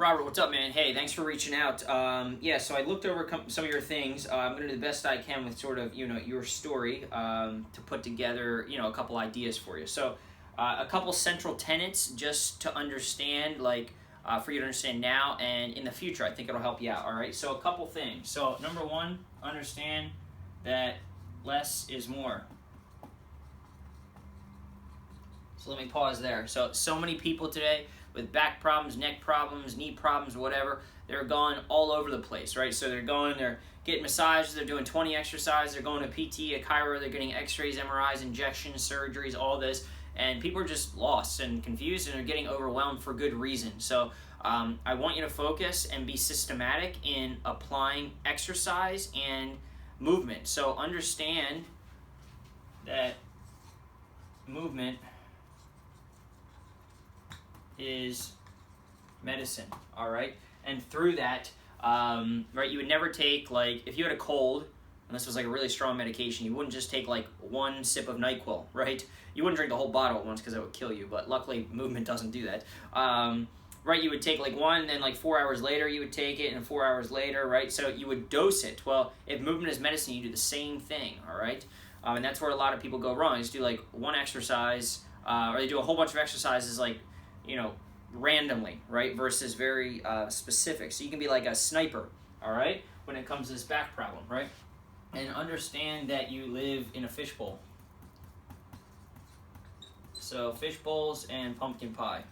Robert, what's up, man? Hey, thanks for reaching out. Yeah, so I looked over some of your things. I'm going to do the best I can with sort of, your story to put together, a couple ideas for you. So a couple central tenets just to understand, for you to understand now and in the future. I think it'll help you out, all right? So a couple things. So number one, understand that less is more. So let me pause there. So many people today with back problems, neck problems, knee problems, whatever, they're going all over the place, right? So they're getting massages, they're doing 20 exercises, they're going to PT, a chiro, they're getting x-rays, MRIs, injections, surgeries, all this, and people are just lost and confused and are getting overwhelmed for good reason. So I want you to focus and be systematic in applying exercise and movement. So understand that movement is medicine, all right? And through that, right, you would never take, if you had a cold, and this was a really strong medication, you wouldn't just take one sip of NyQuil, right? You wouldn't drink the whole bottle at once because that would kill you, but luckily movement doesn't do that. Right, you would take one, then 4 hours later you would take it, and 4 hours later, right? So you would dose it. Well, if movement is medicine, you do the same thing, all right? And that's where a lot of people go wrong. They just do one exercise, or they do a whole bunch of exercises randomly, right? Versus very specific. So you can be like a sniper, all right? When it comes to this back problem, right? And understand that you live in a fishbowl. So fish bowls and pumpkin pie.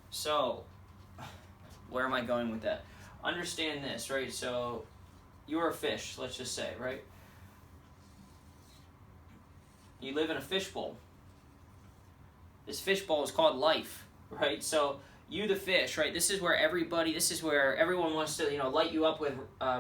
So, where am I going with that? Understand this, right? So, you're a fish, let's just say, right? You live in a fishbowl. This fishbowl is called life, right? So, you the fish, right? This is where everyone wants to, light you up with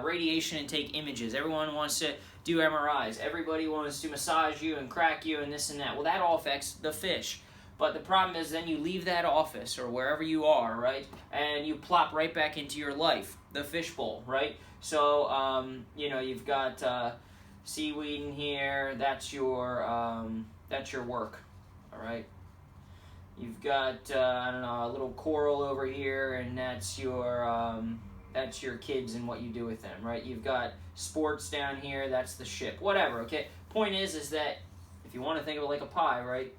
radiation and take images. Everyone wants to do MRIs. Everybody wants to massage you and crack you and this and that. Well, that all affects the fish. But the problem is then you leave that office or wherever you are, right? And you plop right back into your life, the fishbowl, right? So, you've got seaweed in here. That's your work, all right? You've got, a little coral over here, and that's your kids and what you do with them, right? You've got sports down here. That's the ship, whatever, okay? Point is that if you want to think of it like a pie, right?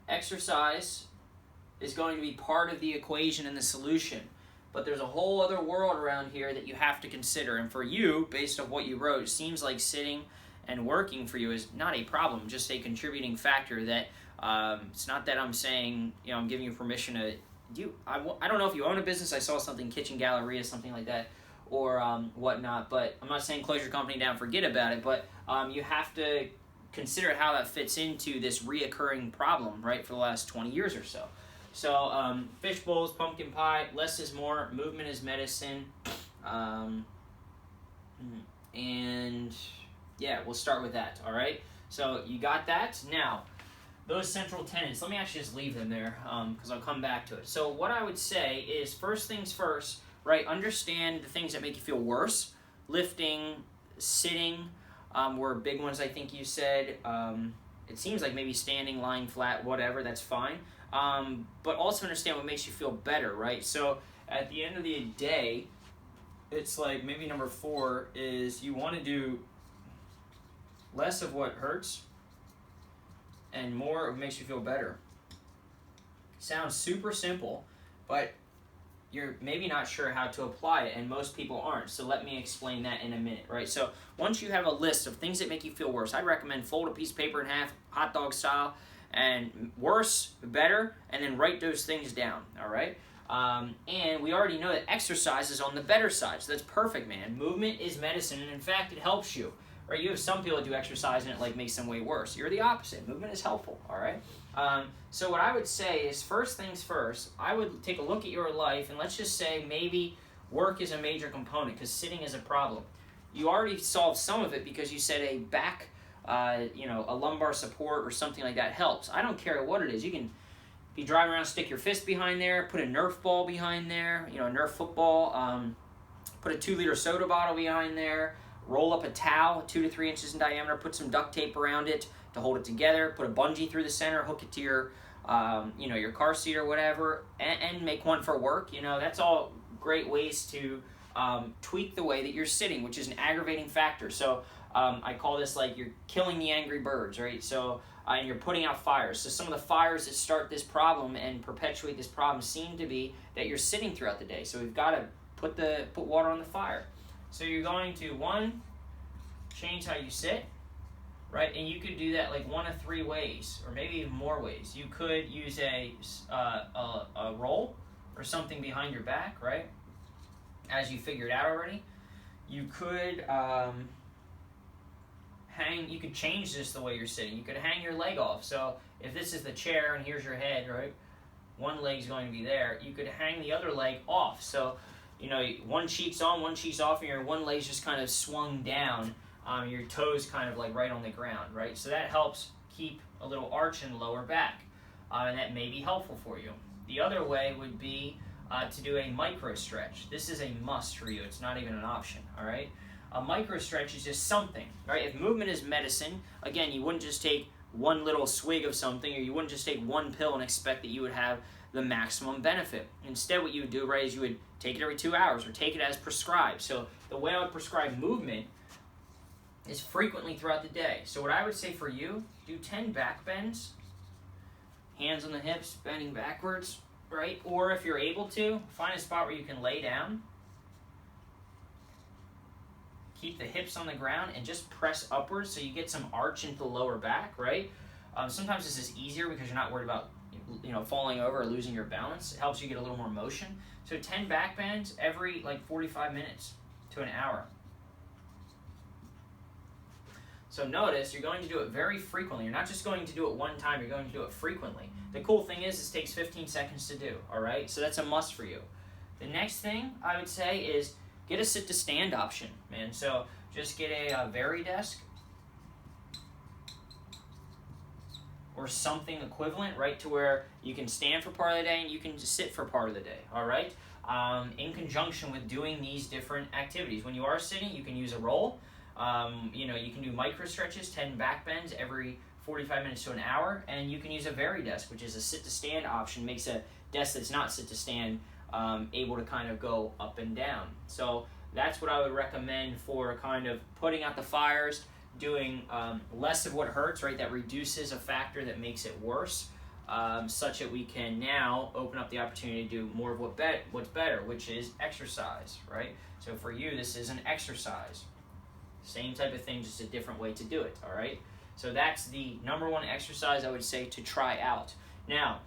Exercise is going to be part of the equation and the solution, but there's a whole other world around here that you have to consider. And for you, based on what you wrote, it seems like sitting and working for you is not a problem, just a contributing factor. That it's not that I'm saying, I'm giving you permission to do. I don't know if you own a business. I saw something, Kitchen Galleria, something like that, or whatnot. But I'm not saying close your company down, forget about it. But you have to consider how that fits into this reoccurring problem, right, for the last 20 years or so. So, fish bowls, pumpkin pie, less is more, movement is medicine, and yeah, we'll start with that, all right? So, you got that? Now, those central tenets, let me actually just leave them there, because I'll come back to it. So, what I would say is, first things first, right, understand the things that make you feel worse. Lifting, sitting, were big ones, I think you said. It seems like maybe standing, lying flat, whatever, that's fine. But also understand what makes you feel better, right? So at the end of the day, it's maybe number 4 is you want to do less of what hurts and more of what makes you feel better. Sounds super simple, but you're maybe not sure how to apply it, and most people aren't. So let me explain that in a minute, right? So once you have a list of things that make you feel worse, I'd recommend fold a piece of paper in half, hot dog style, and worse, better, and then write those things down, all right? And we already know that exercise is on the better side, so that's perfect, man. Movement is medicine, and in fact, it helps you, right? You have some people that do exercise and it makes them way worse. You're the opposite. Movement is helpful, all right? So what I would say is, first things first, I would take a look at your life, and let's just say maybe work is a major component because sitting is a problem. You already solved some of it because you said a back, a lumbar support or something like that helps. I don't care what it is. You can be driving around, stick your fist behind there, put a Nerf ball behind there, a Nerf football, put a 2-liter soda bottle behind there, roll up a towel 2 to 3 inches in diameter, put some duct tape around it to hold it together, put a bungee through the center, hook it to your your car seat or whatever, and make one for work. That's all great ways to tweak the way that you're sitting, which is an aggravating factor. So I call this like you're killing the angry birds, right? So and you're putting out fires. So some of the fires that start this problem and perpetuate this problem seem to be that you're sitting throughout the day. So we've got to put water on the fire. So you're going to, one, change how you sit, right? And you could do that like one of three ways, or maybe even more ways. You could use a roll or something behind your back, right? As you figured out already. You could you could change this the way you're sitting. You could hang your leg off. So if this is the chair and here's your head, right? One leg's going to be there. You could hang the other leg off. So, one cheek's on, one cheek's off, and your one leg's just kind of swung down. Your toes kind of like right on the ground, right? So that helps keep a little arch in the lower back. And that may be helpful for you. The other way would be to do a micro stretch. This is a must for you. It's not even an option, all right? A micro stretch is just something, right? If movement is medicine, again, you wouldn't just take one little swig of something, or you wouldn't just take one pill and expect that you would have the maximum benefit. Instead, what you would do, right, is you would take it every 2 hours or take it as prescribed. So the way I would prescribe movement is frequently throughout the day. So what I would say for you, do 10 back bends, hands on the hips, bending backwards, right? Or if you're able to, find a spot where you can lay down. Keep the hips on the ground and just press upwards so you get some arch into the lower back, right? Sometimes this is easier because you're not worried about falling over or losing your balance. It helps you get a little more motion. So 10 back bends every 45 minutes to an hour. So notice you're going to do it very frequently. You're not just going to do it one time, you're going to do it frequently. The cool thing is this takes 15 seconds to do, all right? So that's a must for you. The next thing I would say is get a sit-to-stand option, man. So just get a Varidesk or something equivalent, right, to where you can stand for part of the day and you can just sit for part of the day, all right? In conjunction with doing these different activities. When you are sitting, you can use a roll. You can do micro stretches, 10 back bends every 45 minutes to an hour, and you can use a Varidesk, which is a sit-to-stand option, makes a desk that's not sit-to-stand able to kind of go up and down. So that's what I would recommend for kind of putting out the fires, doing less of what hurts, right? That reduces a factor that makes it worse, such that we can now open up the opportunity to do more of what's better, which is exercise, right? So for you, this is an exercise. Same type of thing, just a different way to do it, all right? So that's the number one exercise I would say to try out. Now,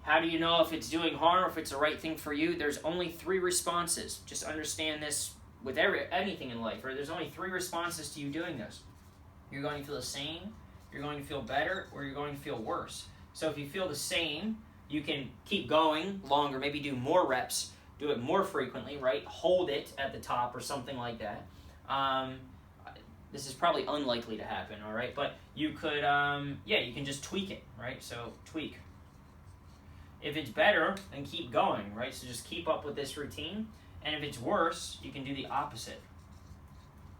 how do you know if it's doing harm or if it's the right thing for you? There's only 3 responses. Just understand this with anything in life, right? There's only 3 responses to you doing this. You're going to feel the same, you're going to feel better, or you're going to feel worse. So if you feel the same, you can keep going longer, maybe do more reps, do it more frequently, right? Hold it at the top or something like that. This is probably unlikely to happen, all right? But you could, you can just tweak it, right? So tweak. If it's better, then keep going, right? So just keep up with this routine. And if it's worse, you can do the opposite.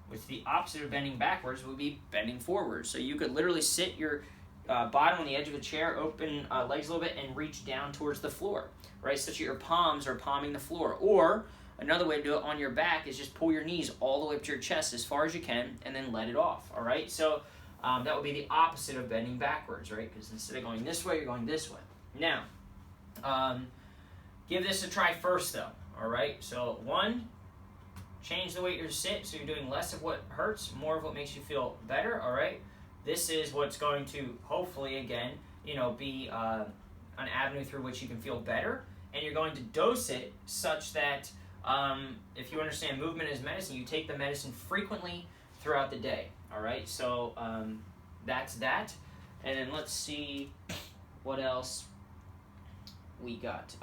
Which the opposite of bending backwards would be bending forwards. So you could literally sit your bottom on the edge of a chair, open legs a little bit, and reach down towards the floor, right? Such that your palms are palming the floor. Or another way to do it on your back is just pull your knees all the way up to your chest as far as you can, and then let it off, all right? So that would be the opposite of bending backwards, right? Because instead of going this way, you're going this way. Now, give this a try first, though, all right? So 1, change the way you sit, so you're doing less of what hurts, more of what makes you feel better, all right? This is what's going to hopefully, again, be an avenue through which you can feel better, and you're going to dose it such that if you understand movement is medicine, you take the medicine frequently throughout the day, all right? So that's that. And then let's see what else we got.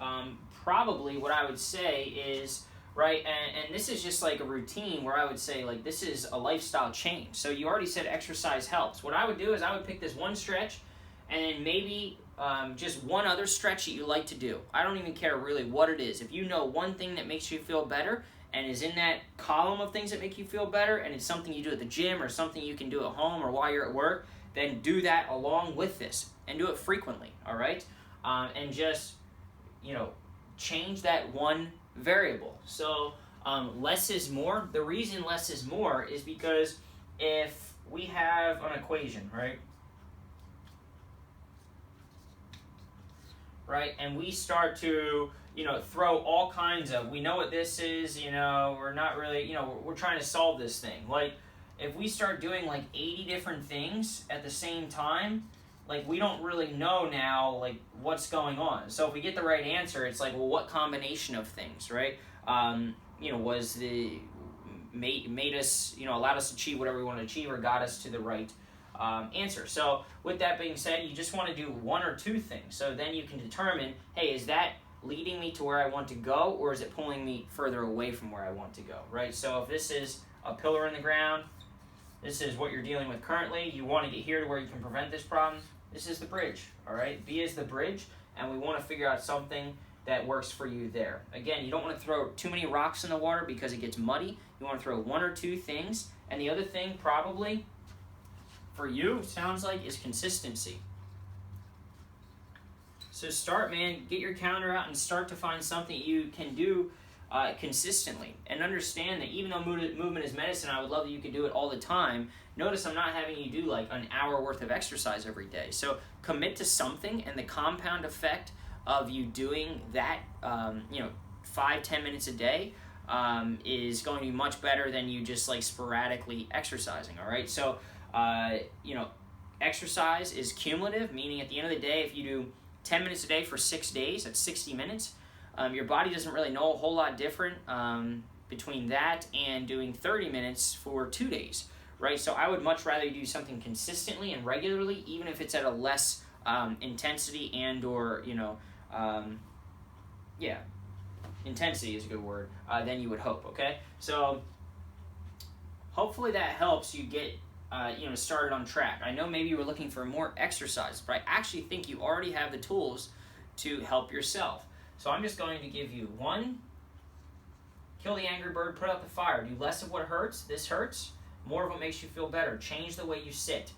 Probably what I would say is, right, and this is just like a routine where I would say, like, this is a lifestyle change. So you already said exercise helps. What I would do is I would pick this one stretch and then maybe just one other stretch that you like to do. I don't even care really what it is. If you know one thing that makes you feel better and is in that column of things that make you feel better, and it's something you do at the gym or something you can do at home or while you're at work, then do that along with this and do it frequently, all right? And just, change that one variable. So less is more. The reason less is more is because if we have an equation, right? Right, and we start to, throw all kinds of, we know what this is, we're not really, we're trying to solve this thing. Like, if we start doing like 80 different things at the same time, like, we don't really know now, like, what's going on. So if we get the right answer, it's like, well, what combination of things, right? Was made us, allowed us to achieve whatever we want to achieve, or got us to the right answer. So with that being said, you just want to do one or two things. So then you can determine, hey, is that leading me to where I want to go, or is it pulling me further away from where I want to go, right? So if this is a pillar in the ground, this is what you're dealing with currently, you want to get here to where you can prevent this problem, this is the bridge, all right? B is the bridge, and we want to figure out something that works for you there. Again, you don't want to throw too many rocks in the water because it gets muddy. You want to throw one or two things, and the other thing probably for you, sounds like, is consistency. So start, man, get your calendar out and start to find something you can do consistently. And understand that even though movement is medicine, I would love that you could do it all the time. Notice I'm not having you do like an hour worth of exercise every day. So commit to something, and the compound effect of you doing that, 5-10 minutes a day is going to be much better than you just like sporadically exercising, all right? So, exercise is cumulative, meaning at the end of the day, if you do 10 minutes a day for 6 days, that's 60 minutes. Your body doesn't really know a whole lot different between that and doing 30 minutes for 2 days, right? So I would much rather you do something consistently and regularly, even if it's at a less intensity and or, intensity is a good word, than you would hope, okay? So hopefully that helps you get started on track. I know maybe you were looking for more exercise, but I actually think you already have the tools to help yourself. So I'm just going to give you one, kill the angry bird, put out the fire. Do less of what hurts. This hurts. More of what makes you feel better. Change the way you sit.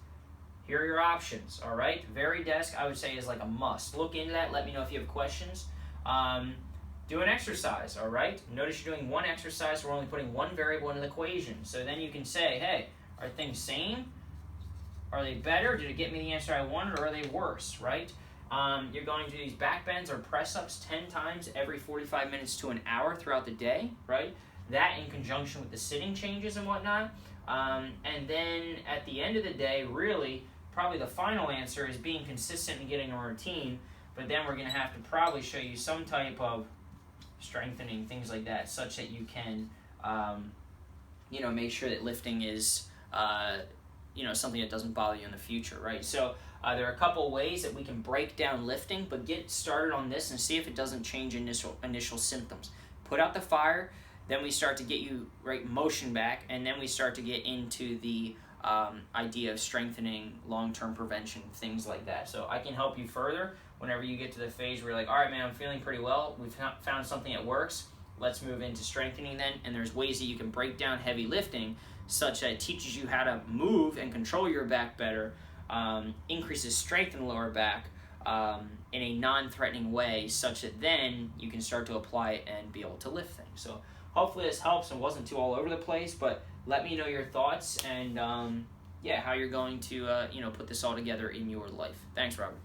Here are your options, all right? Very desk, I would say, is like a must. Look into that. Let me know if you have questions. Do an exercise, all right? Notice you're doing one exercise, so we're only putting one variable in the equation. So then you can say, hey, are things same? Are they better? Did it get me the answer I wanted, or are they worse, right? You're going to do these back bends or press-ups 10 times every 45 minutes to an hour throughout the day, right? That in conjunction with the sitting changes and whatnot. And then at the end of the day, really, probably the final answer is being consistent and getting a routine, but then we're going to have to probably show you some type of strengthening, things like that, such that you can, make sure that lifting is, something that doesn't bother you in the future, right? So there are a couple ways that we can break down lifting, but get started on this and see if it doesn't change initial symptoms. Put out the fire, then we start to get you motion back, and then we start to get into the idea of strengthening, long-term prevention, things like that. So I can help you further whenever you get to the phase where you're like, all right, man, I'm feeling pretty well. We've found something that works. Let's move into strengthening then. And there's ways that you can break down heavy lifting such that it teaches you how to move and control your back better, increases strength in the lower back in a non-threatening way, such that then you can start to apply it and be able to lift things. So hopefully this helps and wasn't too all over the place, but let me know your thoughts and how you're going to put this all together in your life. Thanks, Robert.